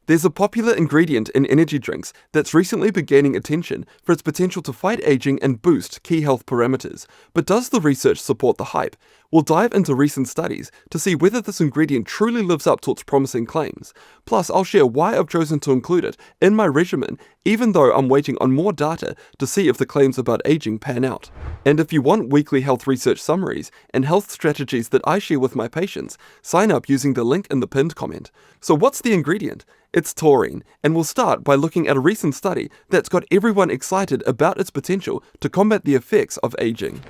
There's a popular ingredient in energy drinks that's recently been gaining attention for its potential to fight aging and boost key health parameters. But does the research support the hype? We'll dive into recent studies to see whether this ingredient truly lives up to its promising claims. Plus, I'll share why I've chosen to include it in my regimen, even though I'm waiting on more data to see if the claims about aging pan out. And if you want weekly health research summaries and health strategies that I share with my patients, sign up using the link in the pinned comment. So what's the ingredient? It's taurine, and we'll start by looking at a recent study that's got everyone excited about its potential to combat the effects of aging.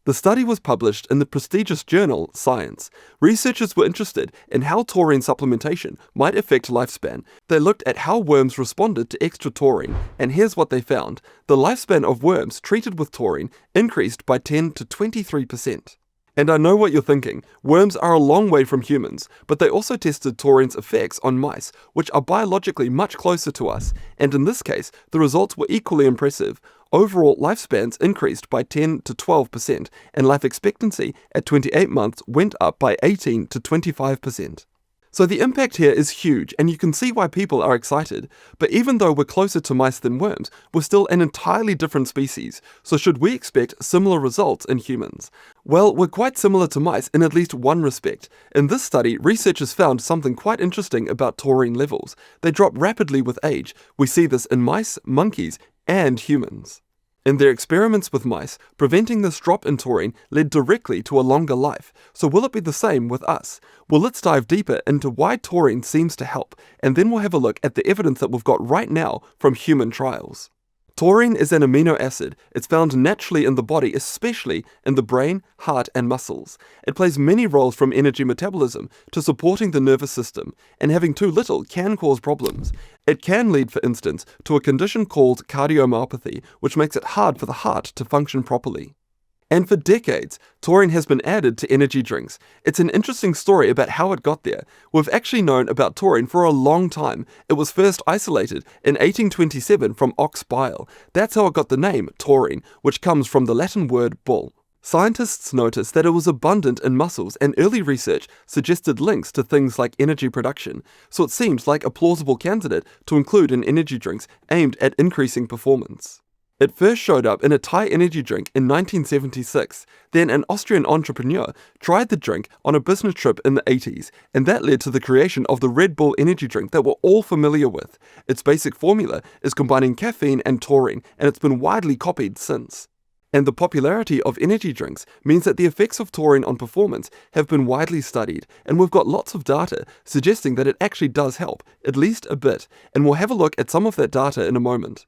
The study was published in the prestigious journal Science. Researchers were interested in how taurine supplementation might affect lifespan. They looked at how worms responded to extra taurine, and here's what they found. The lifespan of worms treated with taurine increased by 10 to 23%. And I know what you're thinking, worms are a long way from humans, but they also tested taurine's effects on mice, which are biologically much closer to us, and in this case, the results were equally impressive. Overall, lifespans increased by 10 to 12%, and life expectancy at 28 months went up by 18 to 25%. So the impact here is huge, and you can see why people are excited. But even though we're closer to mice than worms, we're still an entirely different species. So should we expect similar results in humans? Well, we're quite similar to mice in at least one respect. In this study, researchers found something quite interesting about taurine levels. They drop rapidly with age. We see this in mice, monkeys, and humans. In their experiments with mice, preventing this drop in taurine led directly to a longer life. So will it be the same with us? Well, let's dive deeper into why taurine seems to help, and then we'll have a look at the evidence that we've got right now from human trials. Taurine is an amino acid. It's found naturally in the body, especially in the brain, heart, and muscles. It plays many roles from energy metabolism to supporting the nervous system, and having too little can cause problems. It can lead, for instance, to a condition called cardiomyopathy, which makes it hard for the heart to function properly. And for decades, taurine has been added to energy drinks. It's an interesting story about how it got there. We've actually known about taurine for a long time. It was first isolated in 1827 from ox bile. That's how it got the name taurine, which comes from the Latin word bull. Scientists noticed that it was abundant in mussels, and early research suggested links to things like energy production, so it seems like a plausible candidate to include in energy drinks aimed at increasing performance. It first showed up in a Thai energy drink in 1976. Then an Austrian entrepreneur tried the drink on a business trip in the 80s, and that led to the creation of the Red Bull energy drink that we're all familiar with. Its basic formula is combining caffeine and taurine, and it's been widely copied since. And the popularity of energy drinks means that the effects of taurine on performance have been widely studied, and we've got lots of data suggesting that it actually does help, at least a bit, and we'll have a look at some of that data in a moment.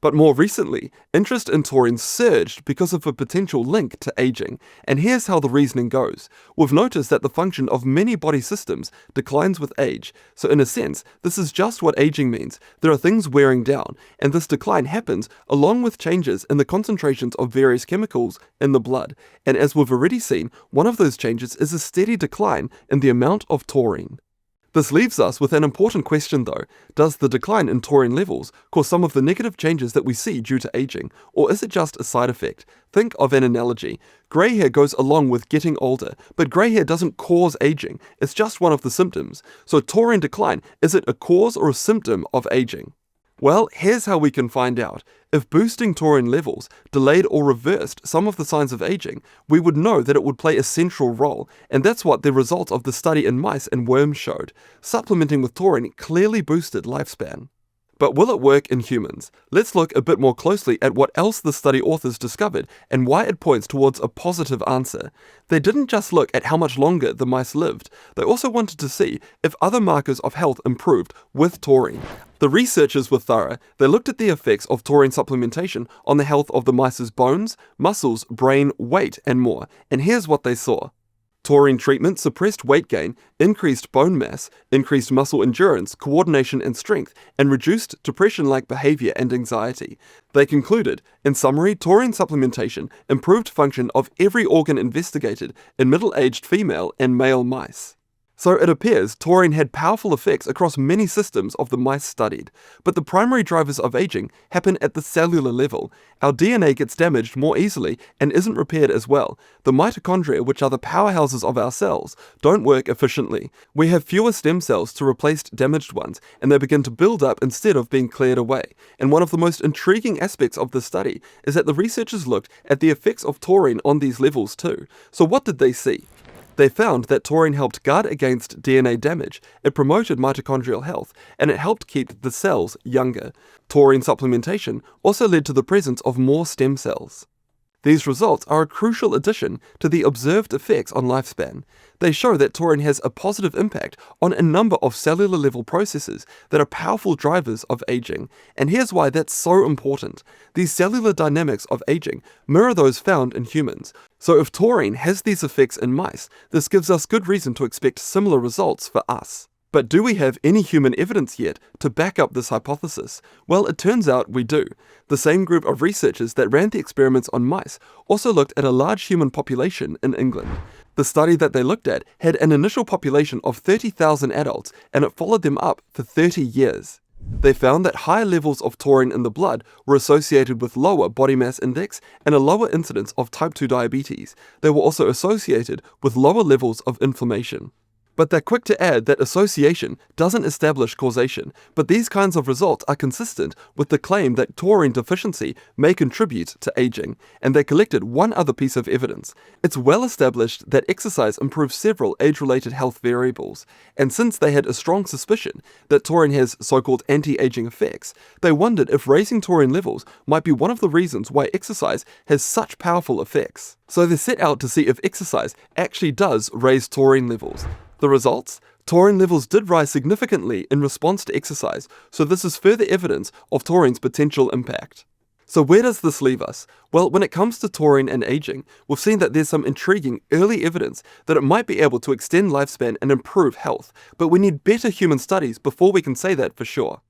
But more recently, interest in taurine surged because of a potential link to aging, and here's how the reasoning goes. We've noticed that the function of many body systems declines with age, so in a sense, this is just what aging means. There are things wearing down, and this decline happens along with changes in the concentrations of various chemicals in the blood, and as we've already seen, one of those changes is a steady decline in the amount of taurine. This leaves us with an important question though. Does the decline in taurine levels cause some of the negative changes that we see due to aging, or is it just a side effect? Think of an analogy. Grey hair goes along with getting older, but grey hair doesn't cause aging, it's just one of the symptoms. So taurine decline, is it a cause or a symptom of aging? Well, here's how we can find out. If boosting taurine levels delayed or reversed some of the signs of aging, we would know that it would play a central role, and that's what the results of the study in mice and worms showed. Supplementing with taurine clearly boosted lifespan. But will it work in humans? Let's look a bit more closely at what else the study authors discovered and why it points towards a positive answer. They didn't just look at how much longer the mice lived, they also wanted to see if other markers of health improved with taurine. The researchers were thorough. They looked at the effects of taurine supplementation on the health of the mice's bones, muscles, brain, weight, and more. And here's what they saw. Taurine treatment suppressed weight gain, increased bone mass, increased muscle endurance, coordination and strength, and reduced depression-like behavior and anxiety. They concluded, in summary, taurine supplementation improved function of every organ investigated in middle-aged female and male mice. So it appears taurine had powerful effects across many systems of the mice studied, but the primary drivers of aging happen at the cellular level. Our DNA gets damaged more easily and isn't repaired as well. The mitochondria, which are the powerhouses of our cells, don't work efficiently. We have fewer stem cells to replace damaged ones, and they begin to build up instead of being cleared away. And one of the most intriguing aspects of this study is that the researchers looked at the effects of taurine on these levels too. So what did they see? They found that taurine helped guard against DNA damage, it promoted mitochondrial health, and it helped keep the cells younger. Taurine supplementation also led to the presence of more stem cells. These results are a crucial addition to the observed effects on lifespan. They show that taurine has a positive impact on a number of cellular level processes that are powerful drivers of aging. And here's why that's so important. These cellular dynamics of aging mirror those found in humans. So if taurine has these effects in mice, this gives us good reason to expect similar results for us. But do we have any human evidence yet to back up this hypothesis? Well, it turns out we do. The same group of researchers that ran the experiments on mice also looked at a large human population in England. The study that they looked at had an initial population of 30,000 adults, and it followed them up for 30 years. They found that higher levels of taurine in the blood were associated with lower body mass index and a lower incidence of type 2 diabetes. They were also associated with lower levels of inflammation. But they're quick to add that association doesn't establish causation, but these kinds of results are consistent with the claim that taurine deficiency may contribute to aging, and they collected one other piece of evidence. It's well established that exercise improves several age-related health variables, and since they had a strong suspicion that taurine has so-called anti-aging effects, they wondered if raising taurine levels might be one of the reasons why exercise has such powerful effects. So they set out to see if exercise actually does raise taurine levels. The results? Taurine levels did rise significantly in response to exercise, so this is further evidence of taurine's potential impact. So where does this leave us? Well, when it comes to taurine and aging, we've seen that there's some intriguing early evidence that it might be able to extend lifespan and improve health, but we need better human studies before we can say that for sure.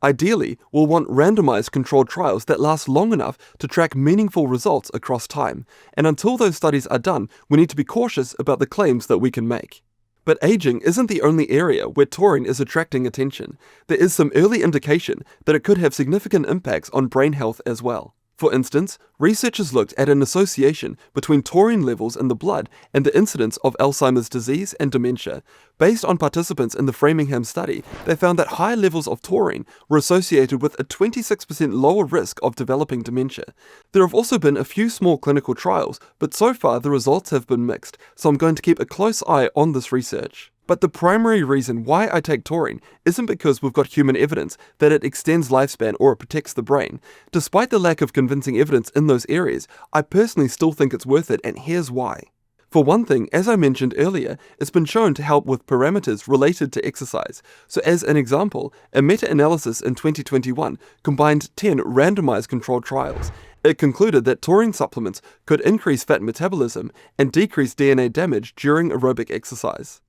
Ideally, we'll want randomized controlled trials that last long enough to track meaningful results across time, and until those studies are done, we need to be cautious about the claims that we can make. But aging isn't the only area where taurine is attracting attention. There is some early indication that it could have significant impacts on brain health as well. For instance, researchers looked at an association between taurine levels in the blood and the incidence of Alzheimer's disease and dementia. Based on participants in the Framingham study, they found that high levels of taurine were associated with a 26% lower risk of developing dementia. There have also been a few small clinical trials, but so far the results have been mixed, so I'm going to keep a close eye on this research. But the primary reason why I take taurine isn't because we've got human evidence that it extends lifespan or it protects the brain. Despite the lack of convincing evidence in those areas, I personally still think it's worth it, and here's why. For one thing, as I mentioned earlier, it's been shown to help with parameters related to exercise. So as an example, a meta-analysis in 2021 combined 10 randomized controlled trials. It concluded that taurine supplements could increase fat metabolism and decrease DNA damage during aerobic exercise.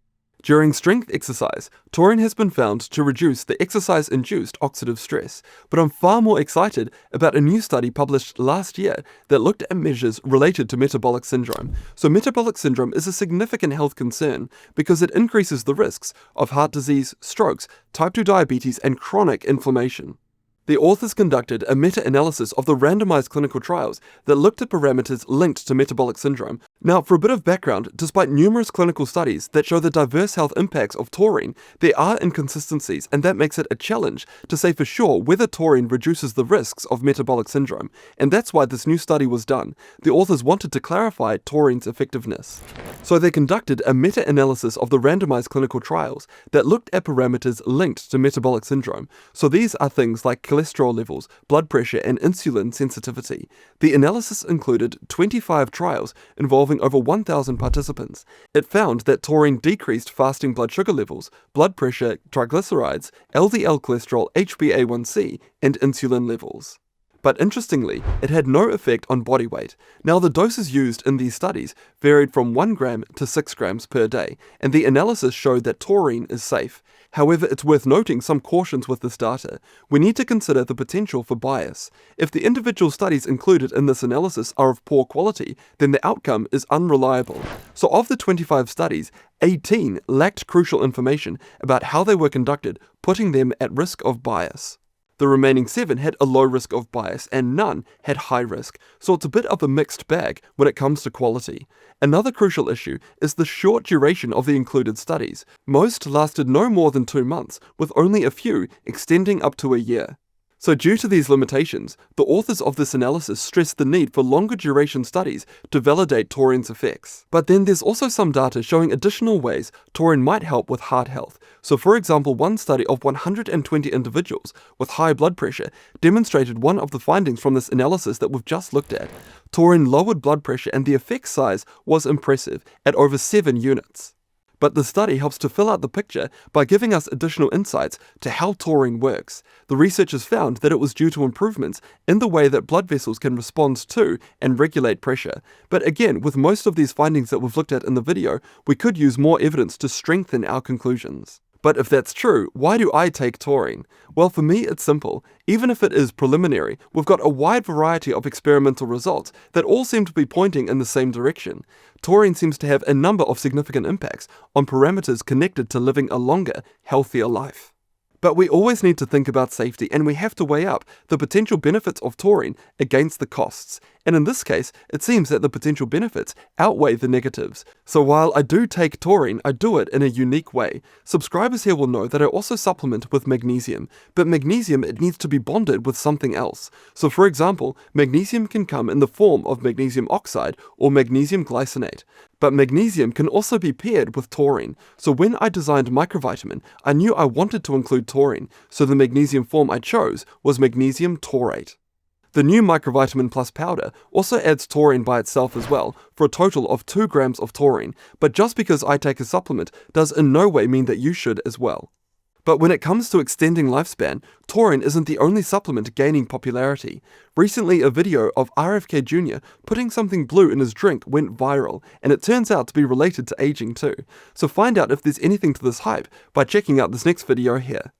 During strength exercise, taurine has been found to reduce the exercise-induced oxidative stress, but I'm far more excited about a new study published last year that looked at measures related to metabolic syndrome. So metabolic syndrome is a significant health concern because it increases the risks of heart disease, strokes, type 2 diabetes, and chronic inflammation. The authors conducted a meta-analysis of the randomized clinical trials that looked at parameters linked to metabolic syndrome. Now, for a bit of background, despite numerous clinical studies that show the diverse health impacts of taurine, there are inconsistencies, and that makes it a challenge to say for sure whether taurine reduces the risks of metabolic syndrome, and that's why this new study was done. The authors wanted to clarify taurine's effectiveness. So they conducted a meta-analysis of the randomized clinical trials that looked at parameters linked to metabolic syndrome. So these are things like cholesterol levels, blood pressure, and insulin sensitivity. The analysis included 25 trials involving over 1,000 participants. It found that taurine decreased fasting blood sugar levels, blood pressure, triglycerides, LDL cholesterol, HbA1c, and insulin levels. But interestingly, it had no effect on body weight. Now, the doses used in these studies varied from 1 gram to 6 grams per day, and the analysis showed that taurine is safe. However, it's worth noting some cautions with this data. We need to consider the potential for bias. If the individual studies included in this analysis are of poor quality, then the outcome is unreliable. So of the 25 studies, 18 lacked crucial information about how they were conducted, putting them at risk of bias. The remaining 7 had a low risk of bias and none had high risk, so it's a bit of a mixed bag when it comes to quality. Another crucial issue is the short duration of the included studies. Most lasted no more than 2 months, with only a few extending up to a year. So due to these limitations, the authors of this analysis stressed the need for longer duration studies to validate taurine's effects. But then there's also some data showing additional ways taurine might help with heart health. So for example, one study of 120 individuals with high blood pressure demonstrated one of the findings from this analysis that we've just looked at. Taurine lowered blood pressure and the effect size was impressive at over 7 units. But the study helps to fill out the picture by giving us additional insights to how taurine works. The researchers found that it was due to improvements in the way that blood vessels can respond to and regulate pressure. But again, with most of these findings that we've looked at in the video, we could use more evidence to strengthen our conclusions. But if that's true, why do I take taurine? Well, for me, it's simple. Even if it is preliminary, we've got a wide variety of experimental results that all seem to be pointing in the same direction. Taurine seems to have a number of significant impacts on parameters connected to living a longer, healthier life. But we always need to think about safety, and we have to weigh up the potential benefits of taurine against the costs. And in this case, it seems that the potential benefits outweigh the negatives. So while I do take taurine, I do it in a unique way. Subscribers here will know that I also supplement with magnesium, but magnesium, it needs to be bonded with something else. So for example, magnesium can come in the form of magnesium oxide or magnesium glycinate. But magnesium can also be paired with taurine. So when I designed microvitamin, I knew I wanted to include taurine, so the magnesium form I chose was magnesium taurate. The new Microvitamin Plus powder also adds taurine by itself as well, for a total of 2 grams of taurine, but just because I take a supplement does in no way mean that you should as well. But when it comes to extending lifespan, taurine isn't the only supplement gaining popularity. Recently, a video of RFK Jr. putting something blue in his drink went viral, and it turns out to be related to aging too. So find out if there's anything to this hype by checking out this next video here.